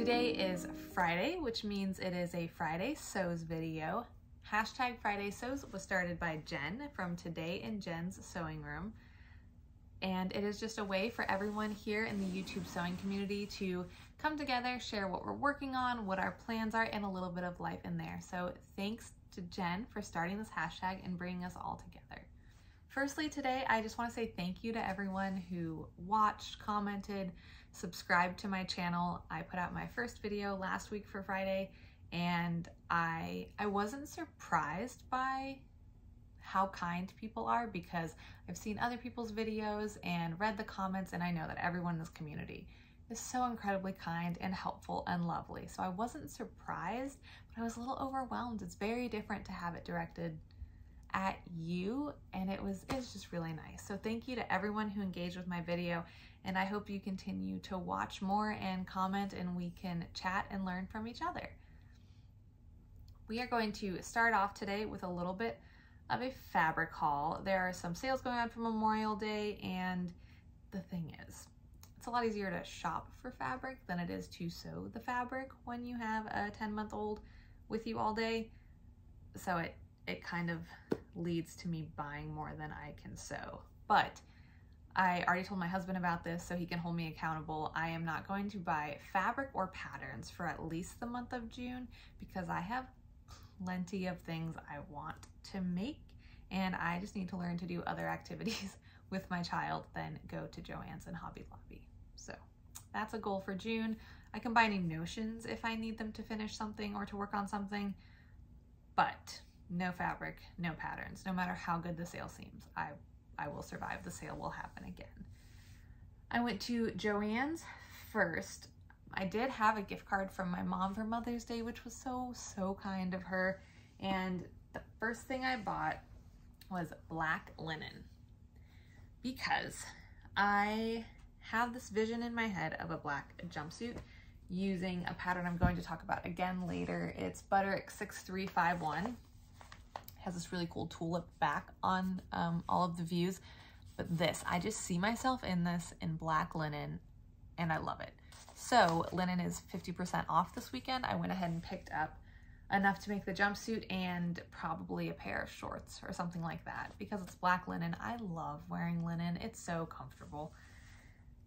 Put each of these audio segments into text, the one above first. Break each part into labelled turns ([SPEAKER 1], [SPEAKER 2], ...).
[SPEAKER 1] Today is Friday, which means it is a Friday Sews video. Hashtag Friday Sews was started by Jen from Today in Jen's Sewing Room. And it is just a way for everyone here in the YouTube sewing community to come together, share what we're working on, what our plans are, and a little bit of life in there. So thanks to Jen for starting this hashtag and bringing us all together. Firstly, today, I just want to say thank you to everyone who watched, commented, subscribed to my channel. I put out my first video last week for Friday, and I wasn't surprised by how kind people are, because I've seen other people's videos and read the comments, and I know that everyone in this community is so incredibly kind and helpful and lovely. So I wasn't surprised, but I was a little overwhelmed. It's very different to have it directed at you, and it was just really nice. So thank you to everyone who engaged with my video, and I hope you continue to watch more and comment, and we can chat and learn from each other. We are going to start off today with a little bit of a fabric haul. There are some sales going on for Memorial Day, and the thing is, it's a lot easier to shop for fabric than it is to sew the fabric when you have a 10-month-old with you all day. So it kind of leads to me buying more than I can sew. But I already told my husband about this, so he can hold me accountable. I am not going to buy fabric or patterns for at least the month of June, because I have plenty of things I want to make, and I just need to learn to do other activities with my child than go to Joann's and Hobby Lobby. So that's a goal for June. I can buy new notions if I need them to finish something or to work on something, but no fabric, no patterns. No matter how good the sale seems, I will survive. The sale will happen again. I went to Joann's first. I did have a gift card from my mom for Mother's Day, which was so kind of her. And the first thing I bought was black linen, because I have this vision in my head of a black jumpsuit using a pattern I'm going to talk about again later. It's Butterick 6351. Has this really cool tulip back on all of the views, but I just see myself in this in black linen, and I love it. So linen is 50% off this weekend. I went ahead and picked up enough to make the jumpsuit and probably a pair of shorts or something like that, because it's black linen. I love wearing linen. It's so comfortable.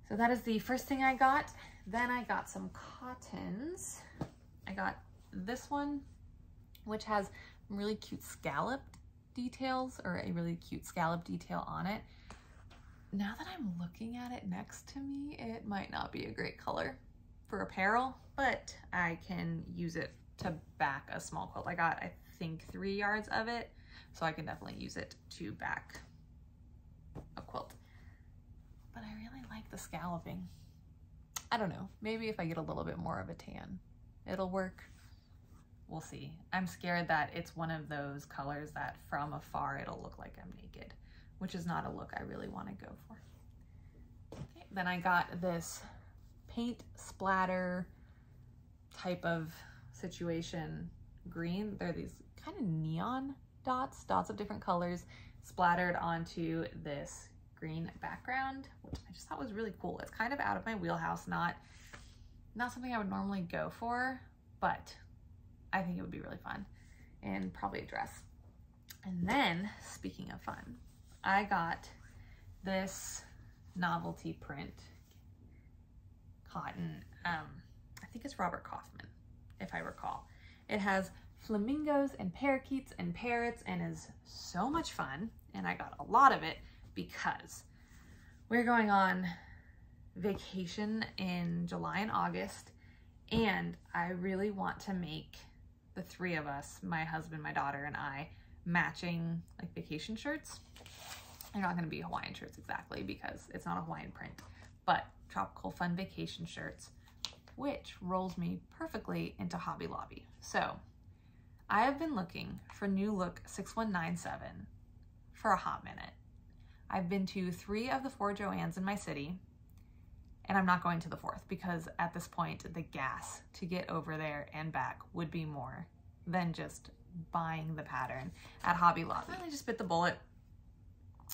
[SPEAKER 1] So that is the first thing I got. Then I got some cottons. I got this one, which has really cute scalloped details, or a really cute scallop detail on it. Now that I'm looking at it next to me, it might not be a great color for apparel, but I can use it to back a small quilt. I got, I think, 3 yards of it, so I can definitely use it to back a quilt. But I really like the scalloping. I don't know, maybe if I get a little bit more of a tan, it'll work. We'll see. I'm scared that it's one of those colors that from afar it'll look like I'm naked, which is not a look I really want to go for. Okay, then I got this paint splatter type of situation green. They're these kind of neon dots of different colors splattered onto this green background, which I just thought was really cool. It's kind of out of my wheelhouse, not something I would normally go for, but I think it would be really fun, and probably a dress. And then, speaking of fun, I got this novelty print cotton. I think it's Robert Kaufman, if I recall. It has flamingos and parakeets and parrots and is so much fun, and I got a lot of it because we're going on vacation in July and August, and I really want to make the 3 of us, my husband, my daughter, and I, matching like vacation shirts. They're not going to be Hawaiian shirts exactly, because it's not a Hawaiian print, but tropical fun vacation shirts, which rolls me perfectly into Hobby Lobby. So I have been looking for new look 6197 for a hot minute. I've been to 3 of the 4 Joann's in my city, and I'm not going to the 4th, because at this point the gas to get over there and back would be more than just buying the pattern at Hobby Lobby. I just bit the bullet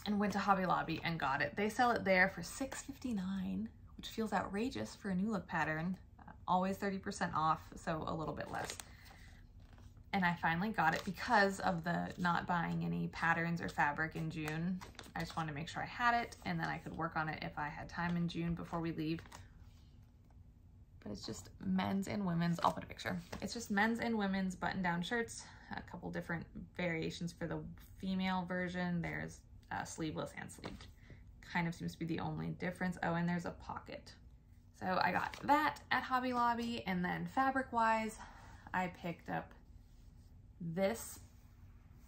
[SPEAKER 1] and went to Hobby Lobby and got it. They sell it there for $6.59, which feels outrageous for a new look pattern. always 30% off, so a little bit less. And I finally got it because of the not buying any patterns or fabric in June. I just wanted to make sure I had it, and then I could work on it if I had time in June before we leave. But it's just men's and women's, I'll put a picture. It's just men's and women's button-down shirts, a couple different variations for the female version. There's sleeveless and sleeved. Kind of seems to be the only difference. Oh, and there's a pocket. So I got that at Hobby Lobby, and then fabric-wise, I picked up this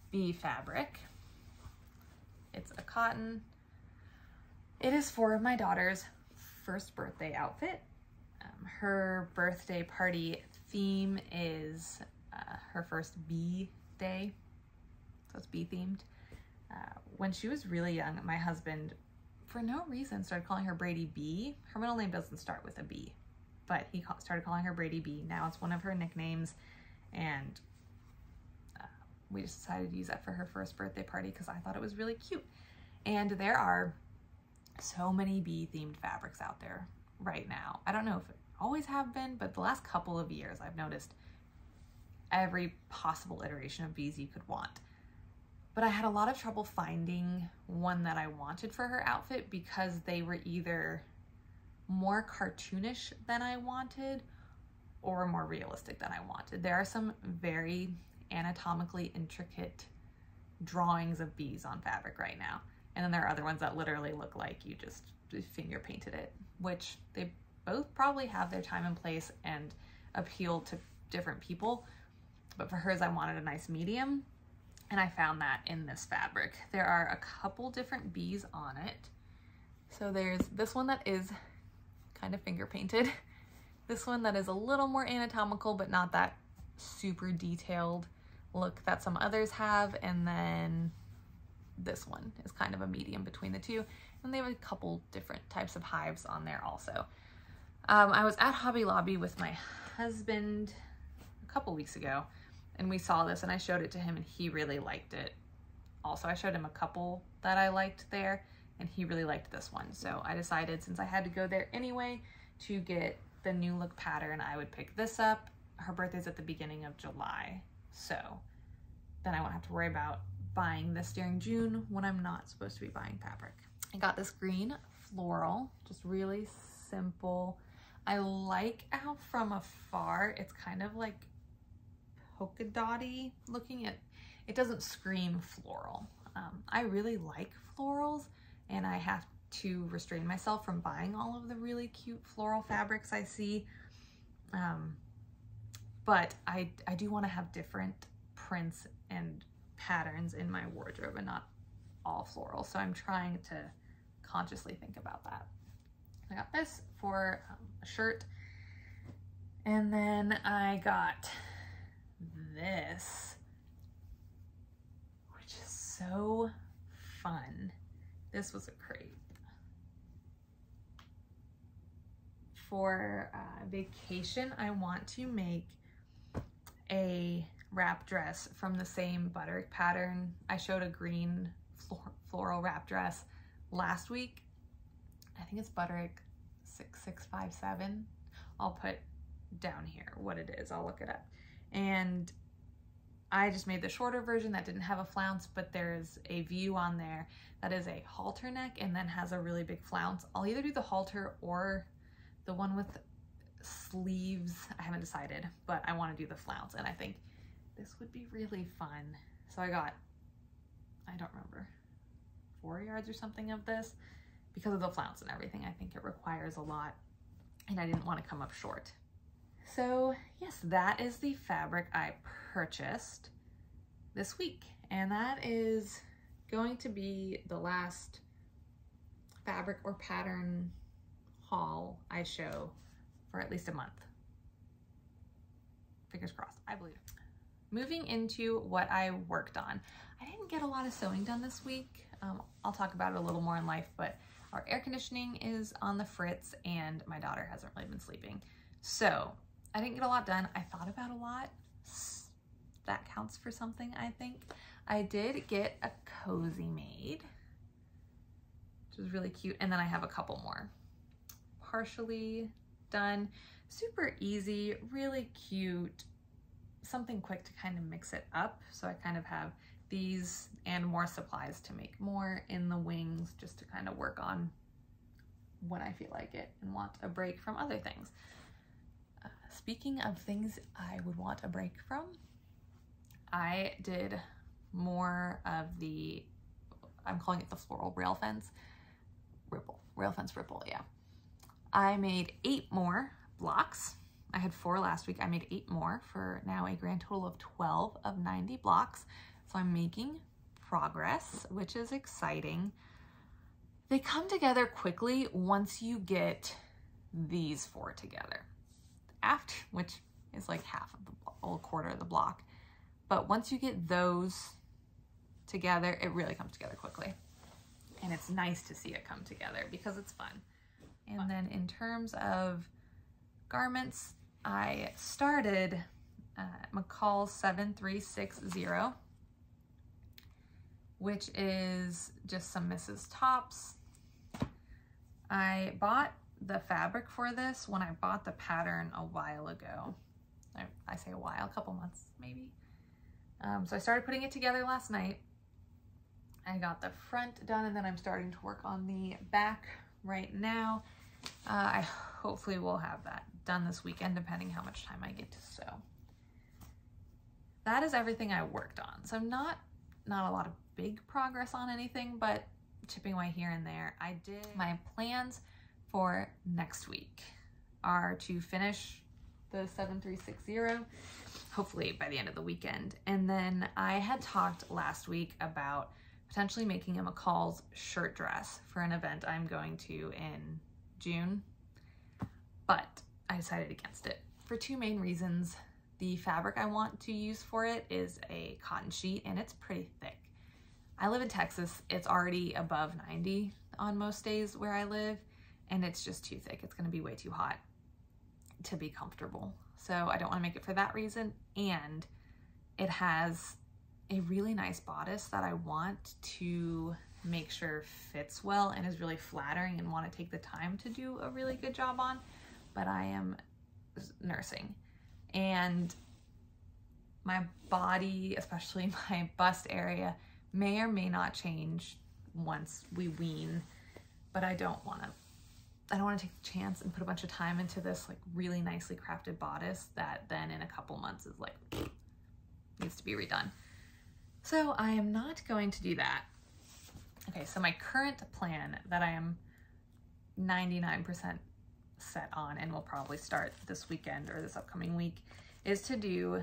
[SPEAKER 1] bee fabric. It's a cotton. It is for my daughter's first birthday outfit. Her birthday party theme is her first bee day, so it's bee themed. When she was really young, my husband, for no reason, started calling her Brady Bee. Her middle name doesn't start with a B, but he started calling her Brady Bee. Now it's one of her nicknames, and we just decided to use that for her first birthday party because I thought it was really cute. And there are so many bee themed fabrics out there right now. I don't know if it always have been, but the last couple of years I've noticed every possible iteration of bees you could want. But I had a lot of trouble finding one that I wanted for her outfit because they were either more cartoonish than I wanted or more realistic than I wanted. There are some very anatomically intricate drawings of bees on fabric right now. And then there are other ones that literally look like you just finger painted it, which they both probably have their time and place and appeal to different people. But for hers, I wanted a nice medium, and I found that in this fabric. There are a couple different bees on it. So there's this one that is kind of finger painted, this one that is a little more anatomical, but not that super detailed look that some others have, and then this one is kind of a medium between the two, and they have a couple different types of hives on there also. I was at Hobby Lobby with my husband a couple weeks ago, and we saw this, and I showed it to him, and he really liked it. Also, I showed him a couple that I liked there, and he really liked this one. So I decided, since I had to go there anyway to get the new look pattern, I would pick this up. Her birthday's at the beginning of July, so then I won't have to worry about buying this during June when I'm not supposed to be buying fabric. I got this green floral, just really simple. I like how from afar it's kind of like polka dotty looking. It doesn't scream floral. I really like florals, and I have to restrain myself from buying all of the really cute floral fabrics I see. But I do want to have different prints and patterns in my wardrobe and not all floral. So I'm trying to consciously think about that. I got this for a shirt. And then I got this, which is so fun. This was a crate. For vacation, I want to make a wrap dress from the same Butterick pattern. I showed a green floral wrap dress last week. I think it's Butterick 6657. I'll put down here what it is. I'll look it up. And I just made the shorter version that didn't have a flounce, but there's a view on there that is a halter neck and then has a really big flounce. I'll either do the halter or the one with sleeves. I haven't decided, but I want to do the flounce, and I think this would be really fun. So I got, I don't remember, 4 yards or something of this because of the flounce and everything. I think it requires a lot, and I didn't want to come up short. So yes, that is the fabric I purchased this week, and that is going to be the last fabric or pattern haul I show for at least a month. Fingers crossed, I believe. Moving into what I worked on. I didn't get a lot of sewing done this week. I'll talk about it a little more in life, but our air conditioning is on the fritz and my daughter hasn't really been sleeping. So I didn't get a lot done. I thought about a lot. That counts for something, I think. I did get a cozy made, which is really cute. And then I have a couple more. Partially done. Super easy, really cute, something quick to kind of mix it up. So I kind of have these and more supplies to make more in the wings, just to kind of work on when I feel like it and want a break from other things. Speaking of things I would want a break from, I did more of the, I'm calling it the floral rail fence ripple, yeah. I made 8 more blocks. I had 4 last week. I made 8 more for now a grand total of 12 of 90 blocks. So I'm making progress, which is exciting. They come together quickly once you get these 4 together, which is like half of a quarter of the block. But once you get those together, it really comes together quickly. And it's nice to see it come together because it's fun. And then in terms of garments, I started McCall's 7360, which is just some Mrs. tops. I bought the fabric for this when I bought the pattern a while ago. I say a while, a couple months maybe. So I started putting it together last night. I got the front done, and then I'm starting to work on the back right now. I hopefully will have that done this weekend, depending how much time I get to sew. That is everything I worked on. So not a lot of big progress on anything, but chipping away here and there. My plans for next week are to finish the 7360, hopefully by the end of the weekend. And then I had talked last week about potentially making a McCall's shirt dress for an event I'm going to in June, but I decided against it for 2 main reasons. The fabric I want to use for it is a cotton sheet, and it's pretty thick. I live in Texas. It's already above 90 on most days where I live, and it's just too thick. It's going to be way too hot to be comfortable. So I don't want to make it for that reason. And it has a really nice bodice that I want to make sure fits well and is really flattering and want to take the time to do a really good job on. But I am nursing, and my body, especially my bust area, may or may not change once we wean, but I don't want to take the chance and put a bunch of time into this like really nicely crafted bodice that then in a couple months is like needs to be redone. So I am not going to do that. Okay, so my current plan that I am 99% set on and will probably start this weekend or this upcoming week is to do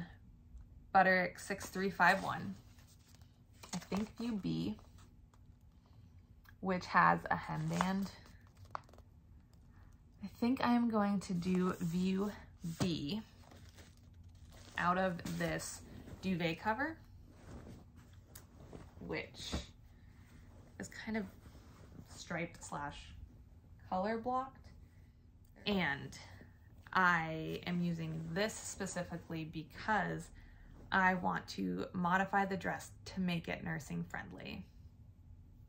[SPEAKER 1] Butterick 6351. I think view B, which has a hemband. I think I am going to do view B out of this duvet cover, which is kind of striped / color blocked. And I am using this specifically because I want to modify the dress to make it nursing friendly.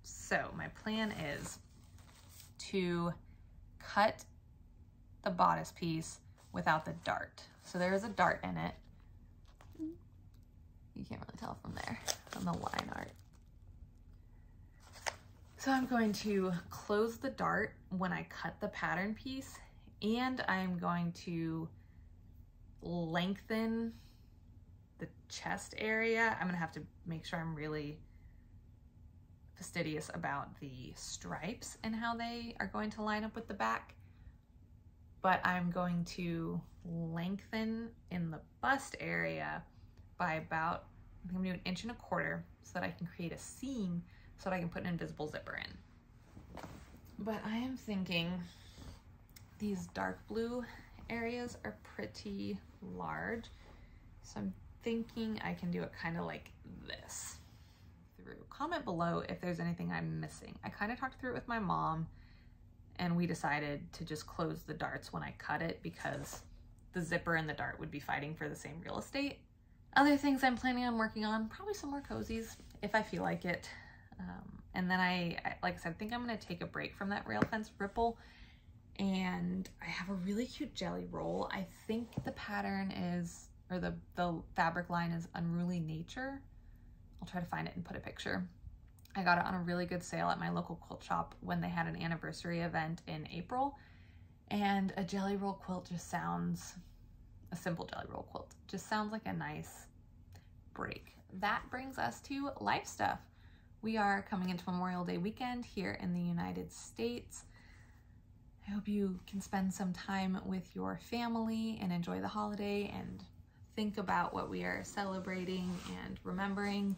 [SPEAKER 1] So my plan is to cut the bodice piece without the dart. So there is a dart in it. You can't really tell from there, from the line art. So I'm going to close the dart when I cut the pattern piece, and I'm going to lengthen the chest area. I'm gonna have to make sure I'm really fastidious about the stripes and how they are going to line up with the back. But I'm going to lengthen in the bust area by about, I'm gonna do 1.25 inches so that I can create a seam so that I can put an invisible zipper in. But I am thinking these dark blue areas are pretty large. So I'm thinking I can do it kind of like this through. Comment below if there's anything I'm missing. I kind of talked through it with my mom, and we decided to just close the darts when I cut it because the zipper and the dart would be fighting for the same real estate. Other things I'm planning on working on, probably some more cozies if I feel like it. And then I like I said, I think I'm gonna take a break from that rail fence ripple And I have a really cute jelly roll. I think the pattern is, or the fabric line is Unruly Nature. I'll try to find it and put a picture. I got it on a really good sale at my local quilt shop when they had an anniversary event in April. And a jelly roll quilt just sounds, a simple jelly roll quilt, just sounds like a nice break. That brings us to life stuff. We are coming into Memorial Day weekend here in the United States. I hope you can spend some time with your family and enjoy the holiday and think about what we are celebrating and remembering.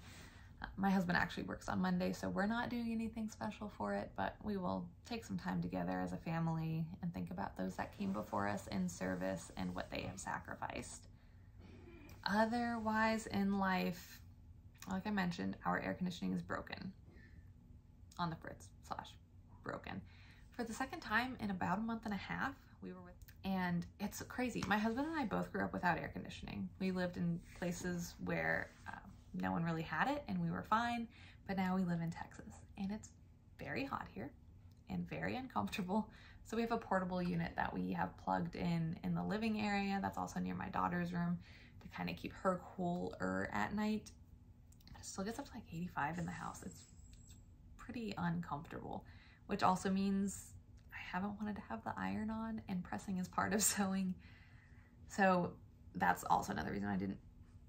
[SPEAKER 1] My husband actually works on Monday, so we're not doing anything special for it, but we will take some time together as a family and think about those that came before us in service and what they have sacrificed. Otherwise in life, like I mentioned, our air conditioning is broken on the fritz / broken. For the second time in about a month and a half, and it's crazy. My husband and I both grew up without air conditioning. We lived in places where no one really had it and we were fine, but now we live in Texas and it's very hot here and very uncomfortable. So we have a portable unit that we have plugged in the living area that's also near my daughter's room to kind of keep her cooler at night. It still gets up to like 85 in the house. It's pretty uncomfortable, which also means I haven't wanted to have the iron on, and pressing is part of sewing. So that's also another reason I didn't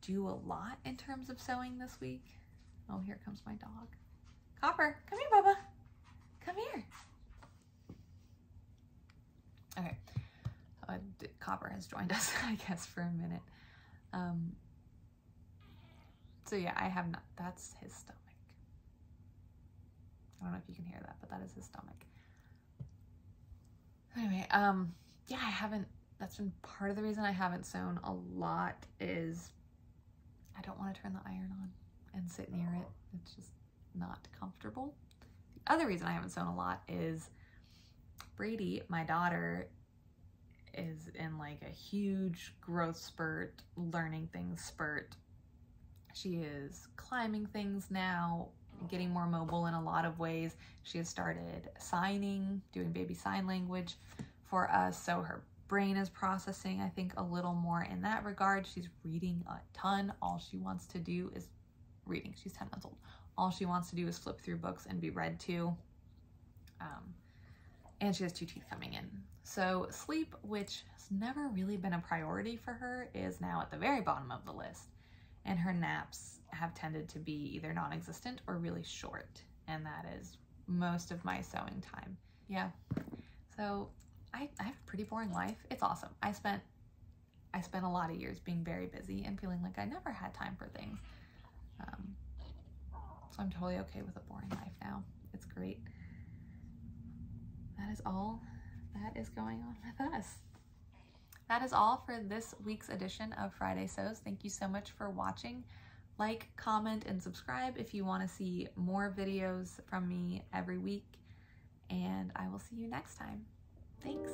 [SPEAKER 1] do a lot in terms of sewing this week. Oh, here comes my dog. Copper, come here, Bubba. Come here. Okay, Copper has joined us, I guess, for a minute. So yeah, I have not, that's his stomach. I don't know if you can hear that, but that is his stomach. Anyway, yeah, I haven't, that's been part of the reason I haven't sewn a lot is I don't want to turn the iron on and sit near it. It's just not comfortable. The other reason I haven't sewn a lot is Brady, my daughter, is in like a huge growth spurt, learning things spurt. She is climbing things now, getting more mobile in a lot of ways. She has started signing, doing baby sign language for us. So her brain is processing, I think, a little more in that regard. She's reading a ton. All she wants to do is reading. She's 10 months old. All she wants to do is flip through books and be read to. And she has 2 teeth coming in. So sleep, which has never really been a priority for her, is now at the very bottom of the list. And her naps have tended to be either non-existent or really short. And that is most of my sewing time. Yeah. So I have a pretty boring life. It's awesome. I spent a lot of years being very busy and feeling like I never had time for things. So I'm totally okay with a boring life now. It's great. That is all that is going on with us. That is all for this week's edition of Friday Sews. Thank you so much for watching. Like, comment, and subscribe if you want to see more videos from me every week. And I will see you next time. Thanks.